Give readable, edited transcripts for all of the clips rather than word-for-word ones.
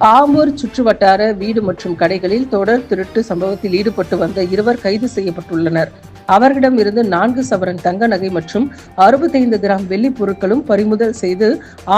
ஆம்பூர் சுற்றுவட்டார வீடு மற்றும் கடைகளில் தொடர் திருட்டு சம்பவத்தில் ஈடுபட்டு வந்த இருவர் கைது செய்யப்பட்டுள்ளனர். அவர்களிடம் இருந்து 4 சவரன் தங்க நகை மற்றும் 65 கிராம் வெள்ளி பொருட்களும் பறிமுதல் செய்து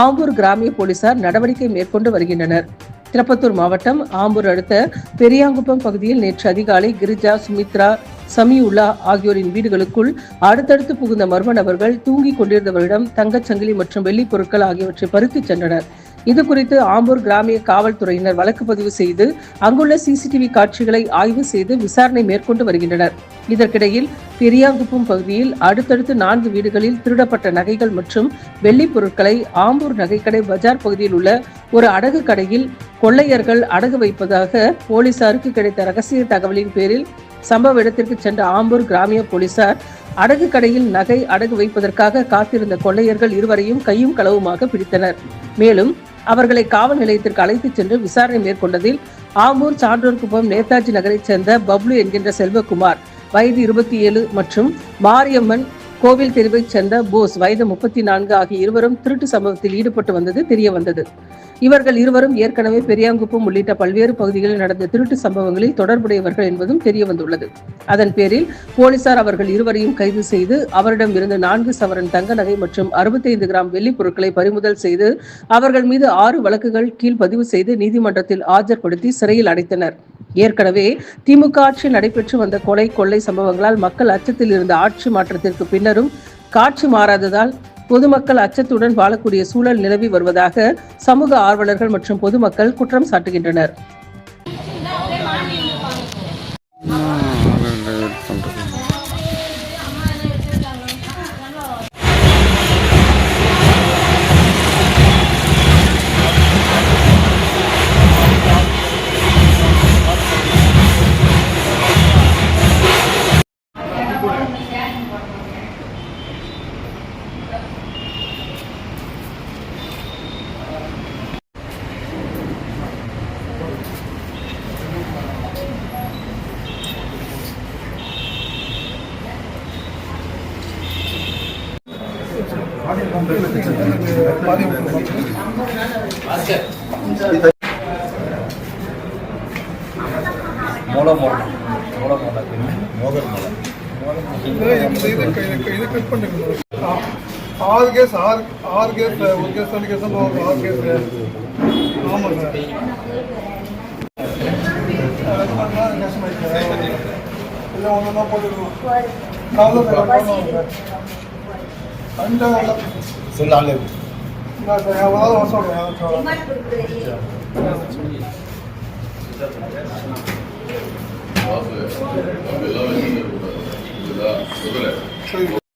ஆம்பூர் கிராமிய போலீசார் நடவடிக்கை மேற்கொண்டு வருகின்றனர். திருப்பத்தூர் மாவட்டம் ஆம்பூர் அடுத்த பெரியாங்குப்பம் பகுதியில் நேற்று அதிகாலை கிரிஜா, சுமித்ரா, சமியுல்லா ஆகியோரின் வீடுகளுக்குள் அடுத்தடுத்து புகுந்த மர்ம நபர்கள் தூங்கிக் கொண்டிருந்தவர்களிடம் தங்கச்சங்கிலி மற்றும் வெள்ளி பொருட்கள் ஆகியவற்றை பறித்துச் சென்றனர். இதுகுறித்து ஆம்பூர் கிராமிய காவல்துறையினர் வழக்கு பதிவு செய்து அங்குள்ள சிசிடிவி காட்சிகளை ஆய்வு செய்து விசாரணை மேற்கொண்டு வருகின்றனர். இதற்கிடையில் பெரியாங்குப்பம் பகுதியில் அடுத்தடுத்து 4 வீடுகளில் திருடப்பட்ட நகைகள் மற்றும் வெள்ளி பொருட்களை ஆம்பூர் நகைக்கடை பஜார் பகுதியில் உள்ள ஒரு அடகு கடையில் கொள்ளையர்கள் அடகு வைப்பதாக போலீசாருக்கு கிடைத்த ரகசிய தகவலின் பேரில் சம்பவ இடத்திற்கு சென்ற ஆம்பூர் கிராமிய போலீசார் அடகு கடையில் நகை அடகு வைப்பதற்காக காத்திருந்த கொள்ளையர்கள் இருவரையும் கையும் களவுமாக பிடித்தனர். மேலும் அவர்களை காவல் நிலையத்திற்கு அழைத்துச் சென்று விசாரணை மேற்கொண்டதில் ஆம்பூர் சான்றோர்குப்பம் நேதாஜி நகரைச் சேர்ந்த பப்ளு என்கின்ற செல்வகுமார் வயது 27 மற்றும் மாரியம்மன் கோவில் தெருவைச் சேர்ந்த போஸ் வயது 34 ஆகிய இருவரும் திருட்டு சம்பவத்தில் ஈடுபட்டு வந்தது தெரியவந்தது. இவர்கள் இருவரும் ஏற்கனவே பெரியாங்குப்பம் உள்ளிட்ட பல்வேறு பகுதிகளில் நடந்த திருட்டு சம்பவங்களில் தொடர்புடையவர்கள் என்பதும் தெரியவந்துள்ளது. அதன் பேரில் போலீசார் அவர்கள் இருவரையும் கைது செய்து அவரிடம் இருந்து 4 சவரன் தங்க நகை மற்றும் 65 கிராம் வெள்ளி பொருட்களை பறிமுதல் செய்து அவர்கள் மீது 6 வழக்குகள் கீழ் பதிவு செய்து நீதிமன்றத்தில் ஆஜர்படுத்தி சிறையில் அடைத்தனர். ஏற்கனவே திமுக ஆட்சி நடைபெற்று வந்த கொலை கொள்ளை சம்பவங்களால் மக்கள் அச்சத்தில் இருந்த ஆட்சி மாற்றத்திற்கு பின்னரும் காட்சி மாறாததால் பொதுமக்கள் அச்சத்துடன் வாழக்கூடிய சூழல் நிலவி வருவதாக சமூக ஆர்வலர்கள் மற்றும் பொதுமக்கள் குற்றம் சாட்டுகின்றனர். ஆறு கேஸ் ஒரு கேஸ் 2 கேஸ் 6 கேஸ் ஆமாங்க. இல்லை ஒன்றா போட்டுருக்கோம் சொல்லாங்க சொல்றேன்.